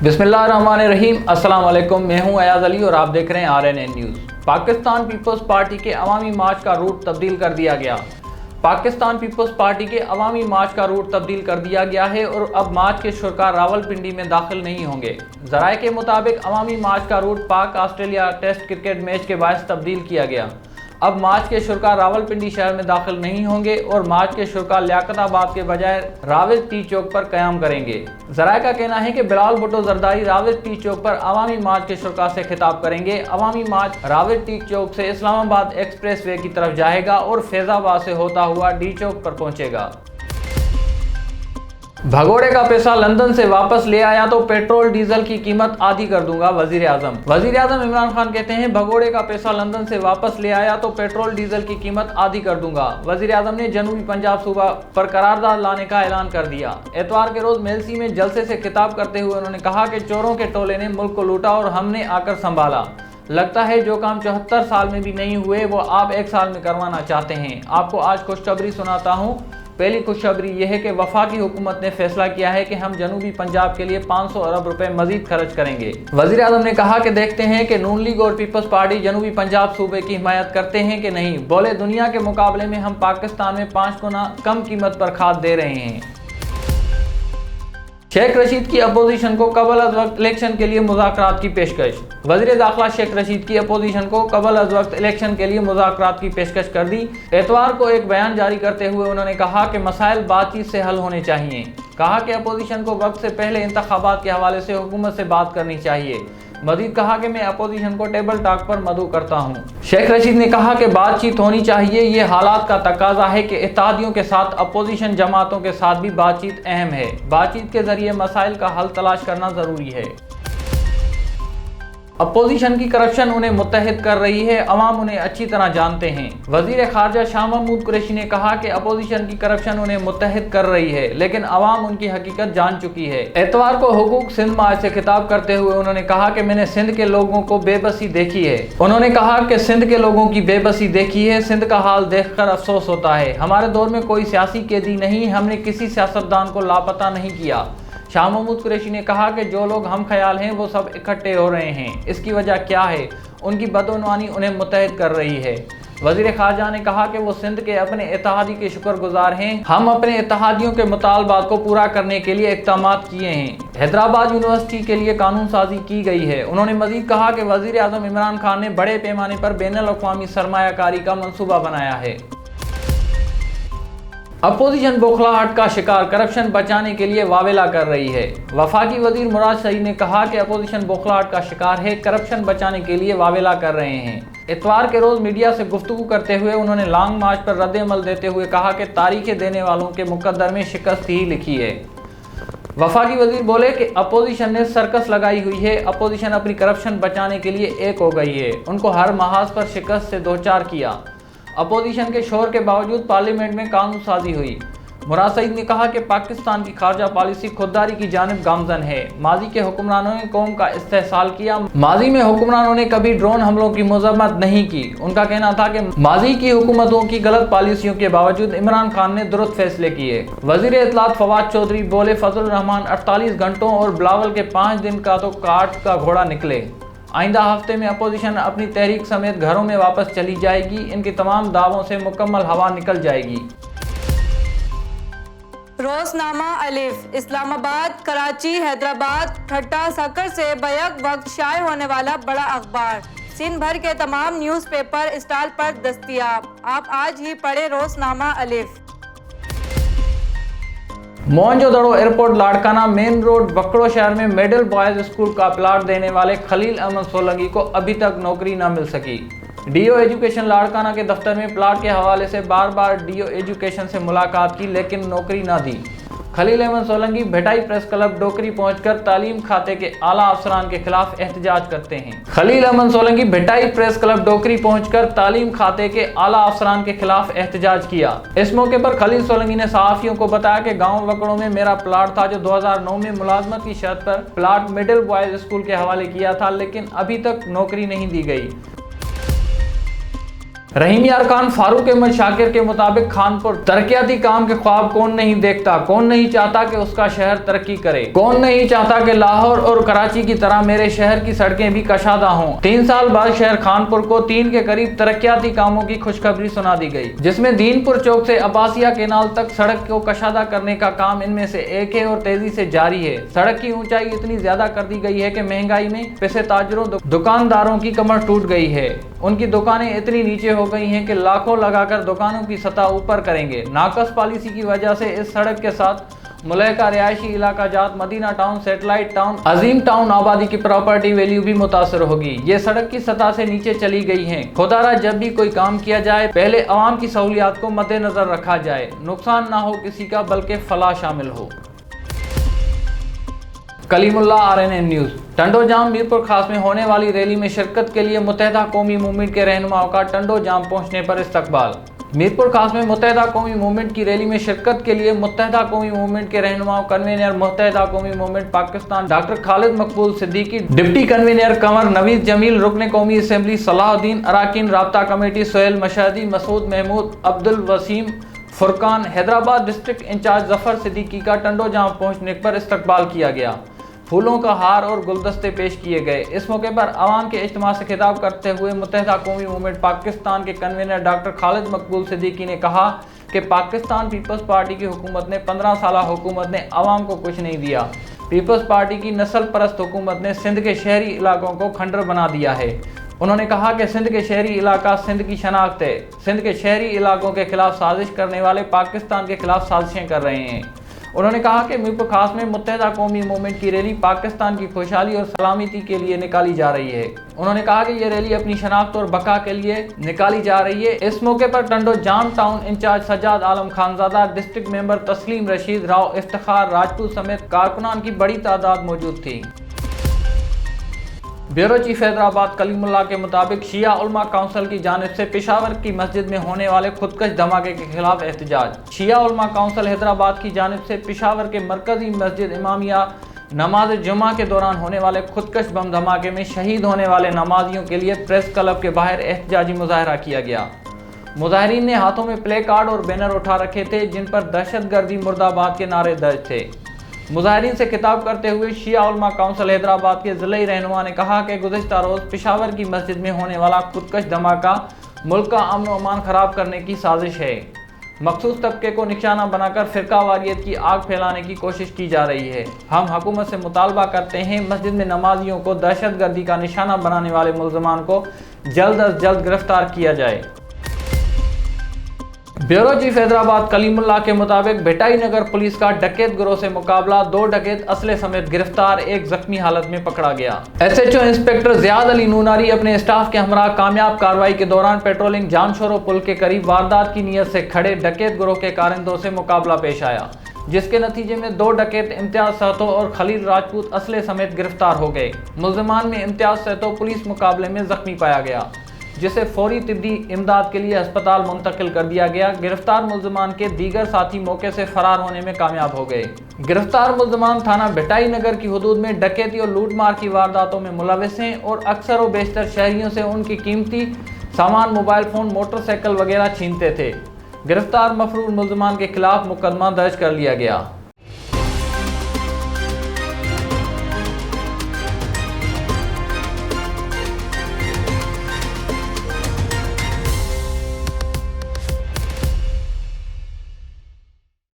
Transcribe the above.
बिस्मिल्लाहिर्रहमानिर्रहीम। अस्सलाम वालेकुम। मैं हूं अयाज अली और आप देख रहे हैं RNN न्यूज़। पाकिस्तान पीपल्स पार्टी के अवामी मार्च का रूट तब्दील कर दिया गया। पाकिस्तान पीपल्स पार्टी के अवामी मार्च का रूट तब्दील कर दिया गया है और अब मार्च के शुरा रावलपिंडी में दाखिल नहीं होंगे। ज़राए के मुताबिक अवामी मार्च का रूट पाक ऑस्ट्रेलिया टेस्ट क्रिकेट मैच के बायस तब्दील किया गया। अब मार्च के शुरा रावलपिंडी शहर में दाखिल नहीं होंगे और मार्च के शुरा लियाकताबाद के बजाय रावेल टी चौक पर क़याम करेंगे। ज़राए का कहना है कि बिलाल भुट्टो जरदारी रावेल टी चौक पर अवामी मार्च के शुरा से खिताब करेंगे। अवामी मार्च रावेल टी चौक से इस्लामाबाद एक्सप्रेस वे की तरफ जाएगा और फैज़ाबाद से होता हुआ डी चौक पर पहुंचेगा। भगोड़े का पैसा लंदन से वापस ले आया तो पेट्रोल डीजल की कीमत आधी कर दूंगा, वजीर आजम। वजीर आजम इमरान खान कहते हैं भगोड़े का पैसा लंदन से वापस ले आया तो पेट्रोल डीजल की कीमत आधी कर दूंगा। वजीर आजम ने जनूबी पंजाब सूबा पर करारदाद लाने का ऐलान कर दिया। एतवार के रोज मेलसी में जलसे से खिताब करते हुए उन्होंने कहा कि चोरों के टोले ने मुल्क को लूटा और हमने आकर संभाला। लगता है जो काम 74 साल में भी नहीं हुए वो आप 1 साल में करवाना चाहते हैं। आपको आज खुशखबरी सुनाता हूँ। पहली खुशखबरी यह है कि वफाकी हुकूमत ने फैसला किया है कि हम जनूबी पंजाब के लिए 500 अरब रुपए मजीद खर्च करेंगे। वजीर आजम ने कहा कि देखते हैं कि नून लीग और पीपल्स पार्टी जनूबी पंजाब सूबे की हिमायत करते हैं कि नहीं। बोले दुनिया के मुकाबले में हम पाकिस्तान में 5 गुना कम कीमत पर खाद दे रहे हैं। शेख रशीद की अपोजिशन को कबल अज वक्त इलेक्शन के लिए मुज़ाकरात की पेशकश। वज़ीर दाखिला शेख रशीद की अपोजिशन को कबल अज वक्त इलेक्शन के लिए मुज़ाकरात की पेशकश कर दी। एतवार को एक बयान जारी करते हुए उन्होंने कहा कि मसाइल बातचीत से हल होने चाहिए। कहा कि अपोजिशन को वक्त से पहले इंतखाबात के हवाले से हुकूमत से बात करनी चाहिए। मजीद कहा कि मैं अपोजिशन को टेबल टॉक पर मदऊ करता हूँ। शेख रशीद ने कहा कि बातचीत होनी चाहिए। ये हालात का तकाजा है कि इत्तेहादियों के साथ अपोजिशन जमातों के साथ भी बातचीत अहम है। बातचीत के जरिए मसाइल का हल तलाश करना जरूरी है। अपोजिशन की करप्शन उन्हें मुत्तहिद कर रही है, अवाम उन्हें अच्छी तरह जानते हैं। वजीर खारजा शाह महमूद कुरैशी ने कहा कि अपोजिशन की करप्शन उन्हें मुत्तहिद कर रही है लेकिन अवाम उनकी हकीकत जान चुकी है। एतवार को हुकूक सिंध मार्च से खिताब करते हुए उन्होंने कहा कि मैंने सिंध के लोगों को बेबसी देखी है। उन्होंने कहा कि सिंध के लोगों की बेबसी देखी है। सिंध का हाल देखकर अफसोस होता है। हमारे दौर में कोई सियासी कैदी नहीं, हमने किसी सियासतदान को लापता नहीं किया। शाह महमूद कुरैशी ने कहा कि जो लोग हम ख्याल हैं वो सब इकट्ठे हो रहे हैं। इसकी वजह क्या है? उनकी बदउनवानी उन्हें मुत्तहिद कर रही है। वजीर खारजा ने कहा कि वो सिंध के अपने इत्तेहादी के शुक्रगुजार हैं। हम अपने इत्तेहादियों के मुतालबात को पूरा करने के लिए इक़दामात किए हैं। हैदराबाद यूनिवर्सिटी के लिए कानून साजी की गई है। उन्होंने मजीद कहा कि वजीर आज़म इमरान खान ने बड़े पैमाने पर बैनुल-अक़वामी सरमायाकारी का मंसूबा बनाया है। अपोजिशन बौखलाहट का शिकार, करप्शन बचाने के लिए वावेला कर रही है। वफाकी वजीर मुराद सईद ने कहा कि अपोजिशन बौखलाहट का शिकार है, करप्शन बचाने के लिए वावेला कर रहे हैं। इतवार के रोज मीडिया से गुफ्तगू करते हुए उन्होंने लॉन्ग मार्च पर रद्द-ए-अमल देते हुए कहा कि तारीखें देने वालों के मुकद्दर में शिकस्त ही लिखी है। वफाकी वजीर बोले कि अपोजिशन ने सर्कस लगाई हुई है। अपोजिशन अपनी करप्शन बचाने के लिए एक हो गई है। उनको हर महाज पर शिकस्त से दोचार किया। अपोजिशन के शोर के बावजूद पार्लियामेंट में कानून साजी हुई। मुराद सईद ने कहा कि पाकिस्तान की खारजा पॉलिसी खुददारी की जानिब गामजन है। माजी के हुक्मरानों ने कौम का इस्तेहसाल किया। माजी में हुक्मरानों ने कभी ड्रोन हमलों की मजम्मत नहीं की। उनका कहना था कि माजी की हुकूमतों की गलत पॉलिसियों के बावजूद इमरान खान ने दुरुस्त फैसले किए। वजीर इत्तलात फवाद चौधरी बोले फजल रहमान 48 घंटों और बिलावल के 5 दिन का तो काट का घोड़ा निकले। आइंदा हफ्ते में अपोजिशन अपनी तहरीक समेत घरों में वापस चली जाएगी। इनके तमाम दावों से मुकम्मल हवा निकल जाएगी। रोजनामा अलिफ इस्लामाबाद, कराची, हैदराबाद, ठट्टा, सकर से बैक वक्त शाये होने वाला बड़ा अखबार सिंध भर के तमाम न्यूज़पेपर स्टॉल पर दस्तयाब। आप आज ही पढ़े Roznama Alif. Mohenjodaro airport Larkana main road बकड़ो शहर में मिडिल बॉयज स्कूल का प्लाट देने वाले खलील अहमद सोलंकी को अभी तक नौकरी न मिल सकी। डीओ एजुकेशन लाड़काना के दफ्तर में प्लाट के हवाले से बार बार डीओ एजुकेशन से मुलाकात की लेकिन नौकरी न दी। खलील अहमद सोलंकी भेटाई प्रेस क्लब डोकरी पहुंचकर तालीम खाते के आला अफसरान के खिलाफ एहतजाज करते हैं। खलील अहमद सोलंकी भेटाई प्रेस क्लब डोकरी पहुंचकर तालीम खाते के आला अफसरान के खिलाफ एहतजाज किया। इस मौके पर खलील सोलंकी ने सहाफियों को बताया कि गांव वकड़ों में मेरा प्लाट था जो 2009 में मुलाजमत की शर्त पर प्लाट मिडिल बॉयज स्कूल के हवाले किया था लेकिन अभी तक नौकरी नहीं दी गई। रहीम यार खान फारूक अहमद शाकिर के मुताबिक खानपुर तरक्याती काम के ख्वाब कौन नहीं देखता, कौन नहीं चाहता कि उसका शहर तरक्की करे, कौन नहीं चाहता कि लाहौर और कराची की तरह मेरे शहर की सड़कें भी कशादा हों। 3 साल बाद शहर खानपुर को 3 के करीब तरक्याती कामों की खुशखबरी सुना दी गई, जिसमें दीनपुर चौक से अब्बासिया केनाल तक सड़क को कशादा करने का काम इनमें से एक है और तेजी से जारी है। सड़क की ऊंचाई इतनी ज्यादा कर दी गई है कि महंगाई में पैसे ताजरों दुकानदारों की कमर टूट गई है। उनकी दुकानें इतनी नीचे हो गई हैं कि लाखों लगाकर दुकानों की सतह ऊपर करेंगे। नाकस पॉलिसी की वजह से इस सड़क के साथ मुल्का रिहायशी इलाका जात, मदीना टाउन, सैटेलाइट टाउन, अजीम टाउन आबादी की प्रॉपर्टी वैल्यू भी मुतासर होगी। ये सड़क की सतह से नीचे चली गई है। खुदारा जब भी कोई काम किया जाए पहले आवाम की सहूलियात को मद्देनजर रखा जाए, नुकसान ना हो किसी का बल्कि फलाह शामिल हो। Kalimullah, RNN news. टंडो जाम मीरपुर खास में होने वाली रैली में शिरकत के लिए मुत्तहदा कौमी मूवमेंट के रहनुमाओं का टंडो जाम पहुंचने पर इस्तकबाल। मीरपुर खास में मुत्तहदा कौमी मूवमेंट की रैली में शिरकत के लिए मुत्तहदा कौमी मूवमेंट के रहनुमाओं कन्वीनर मुत्तहदा कौमी movement Pakistan doctor Khalid Maqbool Siddiqui, deputy convener Kanwar Naveed Jamil, रुकन कौमी असम्बली सलाहुद्दीन, अराकीन राब्ता committee Sohail Mashhadi, Masood Mahmood, Abdul Waseem Furqan, Hyderabad district in charge Zafar Siddiqui का टंडो जाम पहुंचने पर इस्तकबाल किया गया। फूलों का हार और गुलदस्ते पेश किए गए। इस मौके पर आवाम के इज्तिमा से खिताब करते हुए मुत्तहदा कौमी मूवमेंट पाकिस्तान के कन्वीनर डॉक्टर खालिद मकबूल सिद्दीकी ने कहा कि पाकिस्तान पीपल्स पार्टी की हुकूमत ने 15 साल हुकूमत ने आवाम को कुछ नहीं दिया। पीपल्स पार्टी की नस्ल परस्त हुकूमत ने सिंध के शहरी इलाकों को खंडर बना दिया है। उन्होंने कहा कि सिंध के शहरी इलाका सिंध की शनाख्त है। सिंध के शहरी इलाकों के खिलाफ साजिश करने वाले पाकिस्तान के खिलाफ साजिशें कर रहे हैं। उन्होंने कहा कि मीरपुर खास में मुत्तहदा कौमी मूवमेंट की रैली पाकिस्तान की खुशहाली और सलामती के लिए निकाली जा रही है। उन्होंने कहा कि यह रैली अपनी शनाख्त और बका के लिए निकाली जा रही है। इस मौके पर टंडो जाम टाउन इंचार्ज सज्जाद आलम खानजादा, डिस्ट्रिक्ट मेंबर तस्लीम रशीद, राव इफ्तिखार राजपूत समेत कारकुनान की बड़ी तादाद मौजूद थी। ब्यूरो चीफ हैदराबाद कलीमुल्लाह के मुताबिक शिया उलमा काउंसिल की जानिब से पेशावर की मस्जिद में होने वाले खुदकश धमाके के खिलाफ एहतजाज। शिया उलमा काउंसिल हैदराबाद की जानिब से पेशावर के मरकजी मस्जिद इमामिया नमाज जुमा के दौरान होने वाले खुदकश बम धमाके में शहीद होने वाले नमाजियों के लिए प्रेस क्लब के बाहर एहतजाजी मुजाहरा किया गया। मुजाहरीन ने हाथों में प्ले कार्ड और बैनर उठा रखे थे जिन पर दहशतगर्दी मुर्दाबाद के नारे दर्ज थे। मुजाहरीन से खिताब करते हुए शिया उलमा काउंसिल हैदराबाद के ज़िले रहनुमा ने कहा कि गुज़िश्ता रोज़ पेशावर की मस्जिद में होने वाला खुदकश धमाका मुल्क का अमन व अमान ख़राब करने की साजिश है। मखसूस तबके को निशाना बनाकर फ़िरका वारियत की आग फैलाने की कोशिश की जा रही है। हम हुकूमत से मुतालबा करते हैं मस्जिद में नमाजियों को दहशतगर्दी का निशाना बनाने वाले मुल्ज़मान को जल्द अज जल्द गिरफ्तार किया जाए। ब्यूरो चीफ हैदराबाद कलीमुल्लाह के मुताबिक भिटाई नगर पुलिस का डकैत गिरोह से मुकाबला, 2 डकैत असले समेत गिरफ्तार, एक जख्मी हालत में पकड़ा गया। SHO inspector Ziyad Ali Noonari अपने स्टाफ के हमरा कामयाब कार्रवाई के दौरान पेट्रोलिंग जानशोरो पुल के करीब वारदात की नीयत से खड़े डकैत गिरोह के कारिंदों से मुकाबला पेश आया, जिसके नतीजे में 2 डकैत इम्तियाज सहतो और खलील राजपूत असले समेत गिरफ्तार हो गए। मुल्ज़मान में इम्तियाज सहतो पुलिस मुकाबले में जख्मी पाया गया, जिसे फौरी तिब्बी इमदाद के लिए अस्पताल मुंतकिल कर दिया गया। गिरफ्तार मुल्ज़मान के दीगर साथी मौके से फरार होने में कामयाब हो गए। गिरफ्तार मुल्ज़मान थाना भिटाई नगर की हुदूद में डकैती और लूटमार की वारदातों में मुलविस हैं और अक्सर व बेशतर शहरियों से उनकी कीमती सामान, मोबाइल फ़ोन, मोटरसाइकिल वगैरह छीनते थे। गिरफ्तार मफरूर मुल्ज़मान के खिलाफ मुकदमा दर्ज कर लिया गया।